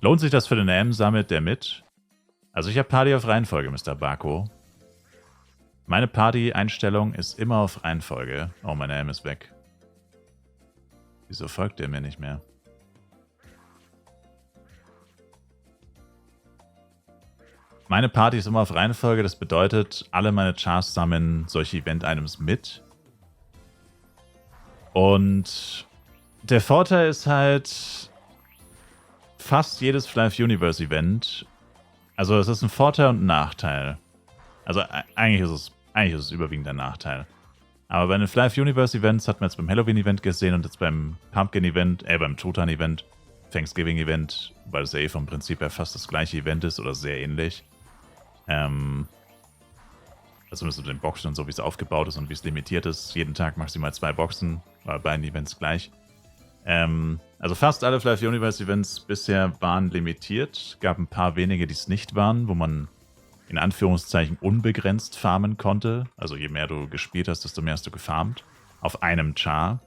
Lohnt sich das für den AM? Sammelt der mit? Also ich habe Party auf Reihenfolge, Mr. Barco. Meine Party-Einstellung ist immer auf Reihenfolge. Oh, mein AM ist weg. Wieso folgt der mir nicht mehr? Meine Party ist immer auf Reihenfolge. Das bedeutet, alle meine Chars sammeln solche Event-Items mit. Und der Vorteil ist halt, fast jedes Fly Universe Event, also es ist ein Vorteil und ein Nachteil. Also eigentlich ist es überwiegend ein Nachteil. Aber bei den Fly Universe Events hat man jetzt beim Halloween Event gesehen und jetzt beim Pumpkin Event, beim Truthahn Event, Thanksgiving Event, weil es ja vom Prinzip her fast das gleiche Event ist oder sehr ähnlich. Also zumindest mit den Boxen und so, wie es aufgebaut ist und wie es limitiert ist. Jeden Tag maximal 2 Boxen, bei beiden Events gleich. Also fast alle Fly Universe Events bisher waren limitiert. Gab ein paar wenige, die es nicht waren, wo man in Anführungszeichen unbegrenzt farmen konnte. Also je mehr du gespielt hast, desto mehr hast du gefarmt. Auf einem Char.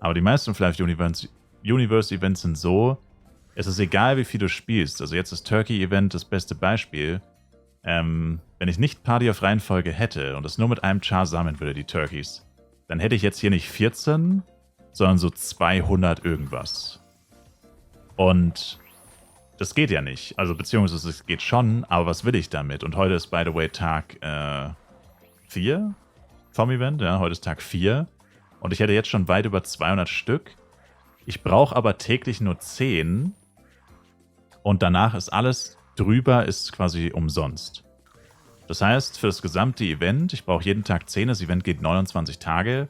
Aber die meisten Fly Universe Events sind so, es ist egal, wie viel du spielst. Also jetzt das Turkey Event das beste Beispiel. Wenn ich nicht Party auf Reihenfolge hätte und es nur mit einem Char sammeln würde, die Turkeys, dann hätte ich jetzt hier nicht 14, sondern so 200 irgendwas. Und das geht ja nicht. Also beziehungsweise es geht schon, aber was will ich damit? Und heute ist, by the way, Tag 4 vom Event. Ja, heute ist Tag 4. Und ich hätte jetzt schon weit über 200 Stück. Ich brauche aber täglich nur 10. Und danach ist alles drüber, ist quasi umsonst. Das heißt, für das gesamte Event, ich brauche jeden Tag 10. Das Event geht 29 Tage.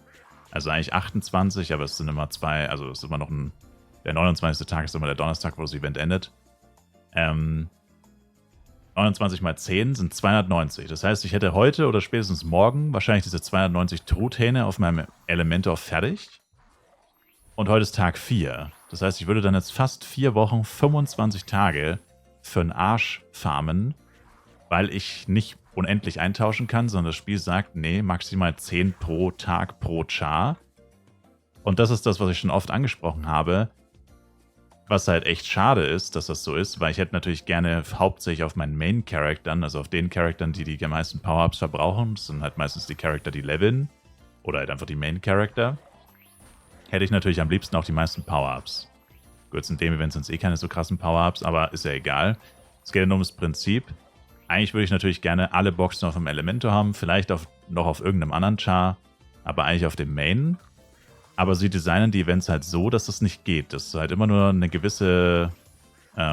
Also eigentlich 28, aber es sind immer 2, also es ist immer noch der 29. Tag ist immer der Donnerstag, wo das Event endet. 29 mal 10 sind 290. Das heißt, ich hätte heute oder spätestens morgen wahrscheinlich diese 290 Truthähne auf meinem Elementor fertig. Und heute ist Tag 4. Das heißt, ich würde dann jetzt fast 4 Wochen, 25 Tage für einen Arsch farmen, weil ich nicht unendlich eintauschen kann, sondern das Spiel sagt, nee, maximal 10 pro Tag pro Char. Und das ist das, was ich schon oft angesprochen habe. Was halt echt schade ist, dass das so ist, weil ich hätte natürlich gerne hauptsächlich auf meinen Main-Charaktern, also auf den Charaktern, die meisten Power-Ups verbrauchen, das sind halt meistens die Charakter, die leveln, oder halt einfach die Main-Charakter, hätte ich natürlich am liebsten auch die meisten Power-Ups. Gut, in dem Event sind es eh keine so krassen Power-Ups, aber ist ja egal. Es geht ja nur ums Prinzip. Eigentlich würde ich natürlich gerne alle Boxen auf dem Elementor haben, vielleicht noch auf irgendeinem anderen Char, aber eigentlich auf dem Main. Aber sie designen die Events halt so, dass das nicht geht. Dass du halt immer nur eine gewisse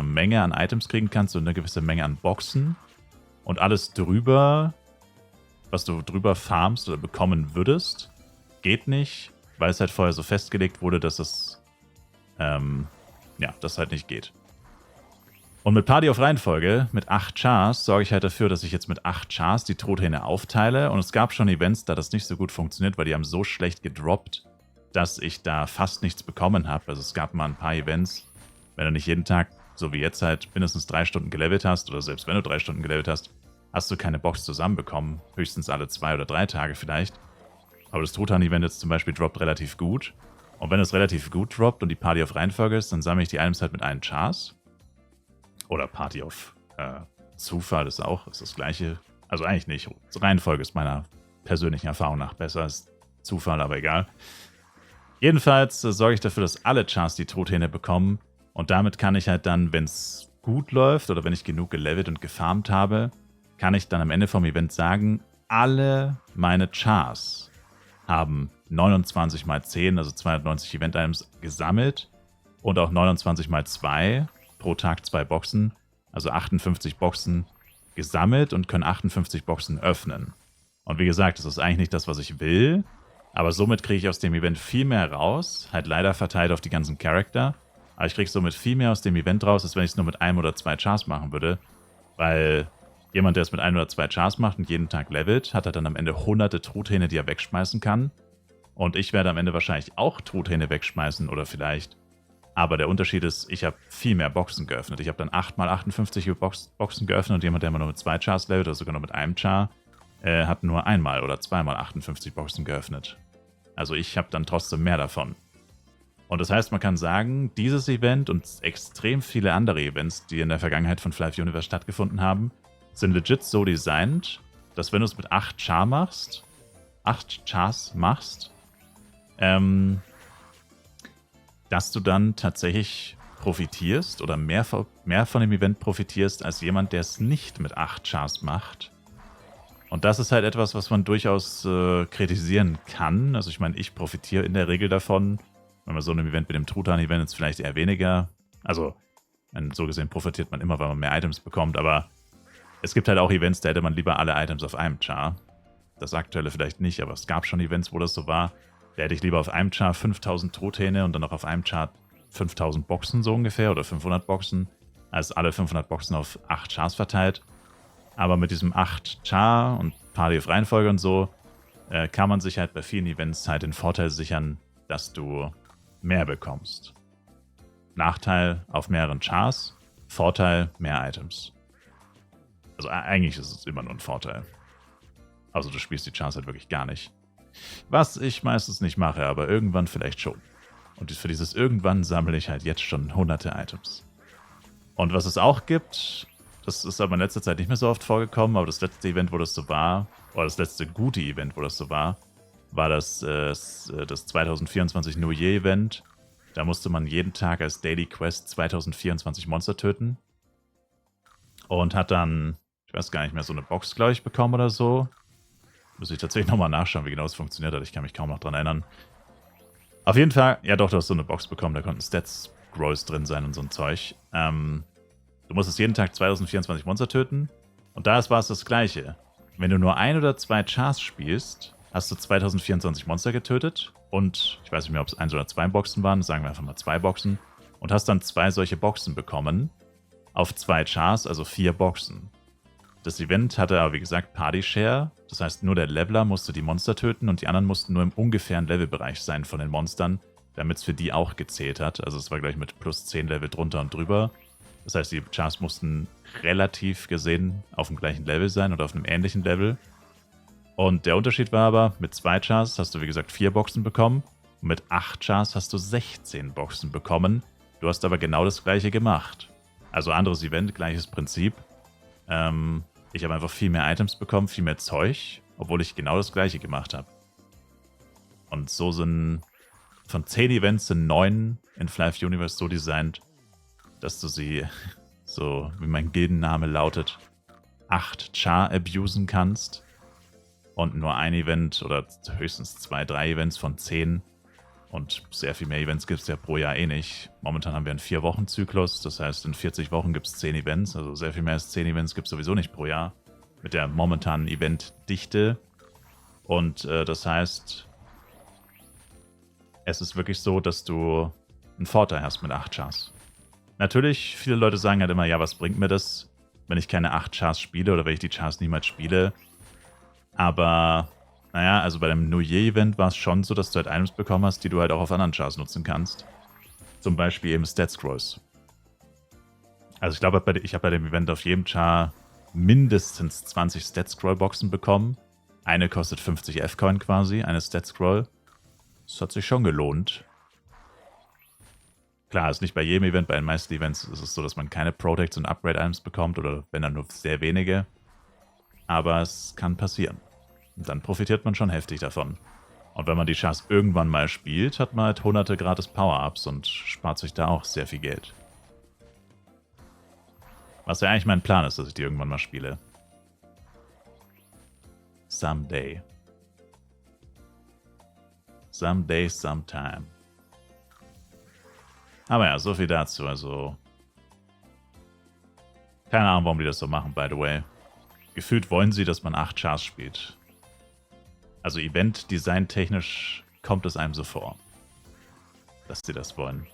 Menge an Items kriegen kannst und eine gewisse Menge an Boxen. Und alles drüber, was du drüber farmst oder bekommen würdest, geht nicht, weil es halt vorher so festgelegt wurde, dass es das halt nicht geht. Und mit Party auf Reihenfolge, mit 8 Chars, sorge ich halt dafür, dass ich jetzt mit 8 Chars die Truthähne aufteile. Und es gab schon Events, da das nicht so gut funktioniert, weil die haben so schlecht gedroppt, dass ich da fast nichts bekommen habe. Also es gab mal ein paar Events, wenn du nicht jeden Tag, so wie jetzt halt, mindestens 3 Stunden gelevelt hast, oder selbst wenn du 3 Stunden gelevelt hast, hast du keine Box zusammenbekommen. Höchstens alle 2 oder 3 Tage vielleicht. Aber das Truthahn-Event jetzt zum Beispiel droppt relativ gut. Und wenn es relativ gut droppt und die Party auf Reihenfolge ist, dann sammle ich die Items halt mit allen Chars. Oder Party auf Zufall ist das gleiche. Also eigentlich nicht. Reihenfolge ist meiner persönlichen Erfahrung nach besser. Ist Zufall, aber egal. Jedenfalls sorge ich dafür, dass alle Chars die Truthähne bekommen. Und damit kann ich halt dann, wenn es gut läuft oder wenn ich genug gelevelt und gefarmt habe, kann ich dann am Ende vom Event sagen, alle meine Chars haben 29 mal 10, also 290 Event-Items gesammelt und auch 29 mal 2, pro Tag 2 Boxen, also 58 Boxen gesammelt und können 58 Boxen öffnen. Und wie gesagt, das ist eigentlich nicht das, was ich will, aber somit kriege ich aus dem Event viel mehr raus, halt leider verteilt auf die ganzen Charakter, aber ich kriege somit viel mehr aus dem Event raus, als wenn ich es nur mit 1 oder 2 Chars machen würde, weil jemand, der es mit 1 oder 2 Chars macht und jeden Tag levelt, hat er dann am Ende hunderte Truthähne, die er wegschmeißen kann. Und ich werde am Ende wahrscheinlich auch Truthähne wegschmeißen oder vielleicht. Aber der Unterschied ist, ich habe viel mehr Boxen geöffnet. Ich habe dann 8 mal 58 Boxen geöffnet und jemand, der immer nur mit 2 Chars levelt oder sogar nur mit einem Char, hat nur einmal oder zweimal 58 Boxen geöffnet. Also ich habe dann trotzdem mehr davon. Und das heißt, man kann sagen, dieses Event und extrem viele andere Events, die in der Vergangenheit von Fly Universe stattgefunden haben, sind legit so designt, dass wenn du es mit 8 Char machst, 8 Chars machst, dass du dann tatsächlich profitierst oder mehr von dem Event profitierst als jemand, der es nicht mit 8 Chars macht. Und das ist halt etwas, was man durchaus kritisieren kann. Also ich meine, ich profitiere in der Regel davon. Wenn man so einem Event mit dem Truthahn-Event ist vielleicht eher weniger. Also so gesehen profitiert man immer, weil man mehr Items bekommt. Aber es gibt halt auch Events, da hätte man lieber alle Items auf einem Char. Das aktuelle vielleicht nicht, aber es gab schon Events, wo das so war. Da hätte ich lieber auf einem Char 5000 Truthähne und dann auch auf einem Char 5000 Boxen so ungefähr oder 500 Boxen, als alle 500 Boxen auf 8 Chars verteilt. Aber mit diesem 8 Char und Party of Reihenfolge und so kann man sich halt bei vielen Events halt den Vorteil sichern, dass du mehr bekommst. Nachteil auf mehreren Chars, Vorteil mehr Items. Also eigentlich ist es immer nur ein Vorteil. Also du spielst die Chars halt wirklich gar nicht. Was ich meistens nicht mache, aber irgendwann vielleicht schon. Und für dieses irgendwann sammle ich halt jetzt schon hunderte Items. Und was es auch gibt, das ist aber in letzter Zeit nicht mehr so oft vorgekommen, aber das letzte Event, wo das so war, oder das letzte gute Event, wo das so war das 2024 New Year Event. Da musste man jeden Tag als Daily Quest 2024 Monster töten. Und hat dann, ich weiß gar nicht mehr, so eine Box, glaube ich, bekommen oder so. Muss ich tatsächlich nochmal nachschauen, wie genau das funktioniert hat. Ich kann mich kaum noch dran erinnern. Auf jeden Fall, ja doch, du hast so eine Box bekommen, da konnten Stats-Growls drin sein und so ein Zeug. Du musstest jeden Tag 2024 Monster töten. Und da war es das Gleiche. Wenn du nur 1 oder 2 Chars spielst, hast du 2024 Monster getötet. Und ich weiß nicht mehr, ob es 1 oder 2 Boxen waren, sagen wir einfach mal 2 Boxen. Und hast dann 2 solche Boxen bekommen. Auf 2 Chars, also 4 Boxen. Das Event hatte aber, wie gesagt, Party Share. Das heißt, nur der Leveler musste die Monster töten und die anderen mussten nur im ungefähren Levelbereich sein von den Monstern, damit es für die auch gezählt hat. Also es war gleich mit plus 10 Level drunter und drüber. Das heißt, die Chars mussten relativ gesehen auf dem gleichen Level sein oder auf einem ähnlichen Level. Und der Unterschied war aber, mit 2 Chars hast du, wie gesagt, 4 Boxen bekommen. Und mit 8 Chars hast du 16 Boxen bekommen. Du hast aber genau das gleiche gemacht. Also anderes Event, gleiches Prinzip. Ich habe einfach viel mehr Items bekommen, viel mehr Zeug, obwohl ich genau das gleiche gemacht habe. Und so sind von 10 Events sind 9 in Fly Universe so designt, dass du sie, so wie mein Gildenname lautet, 8 Char abusen kannst. Und nur ein Event oder höchstens 2, 3 Events von 10. Und sehr viel mehr Events gibt es ja pro Jahr eh nicht. Momentan haben wir einen 4-Wochen-Zyklus, das heißt in 40 Wochen gibt es 10 Events. Also sehr viel mehr als 10 Events gibt es sowieso nicht pro Jahr. Mit der momentanen Eventdichte. Und das heißt, es ist wirklich so, dass du einen Vorteil hast mit 8 Chars. Natürlich, viele Leute sagen halt immer, ja, was bringt mir das, wenn ich keine 8 Chars spiele oder wenn ich die Chars niemals spiele. Aber naja, also bei dem New Year-Event war es schon so, dass du halt Items bekommen hast, die du halt auch auf anderen Chars nutzen kannst. Zum Beispiel eben Stat-Scrolls. Also ich glaube, ich habe bei dem Event auf jedem Char mindestens 20 Stat-Scroll-Boxen bekommen. Eine kostet 50 F-Coin quasi, eine Stat-Scroll. Das hat sich schon gelohnt. Klar, ist nicht bei jedem Event, bei den meisten Events ist es so, dass man keine Protects und Upgrade-Items bekommt oder wenn dann nur sehr wenige. Aber es kann passieren. Und dann profitiert man schon heftig davon. Und wenn man die Chars irgendwann mal spielt, hat man halt hunderte gratis Power-Ups und spart sich da auch sehr viel Geld. Was ja eigentlich mein Plan ist, dass ich die irgendwann mal spiele. Someday. Someday, sometime. Aber ja, so viel dazu. Also keine Ahnung, warum die das so machen, by the way. Gefühlt wollen sie, dass man 8 Chars spielt. Also Event-Design technisch kommt es einem so vor, dass sie das wollen.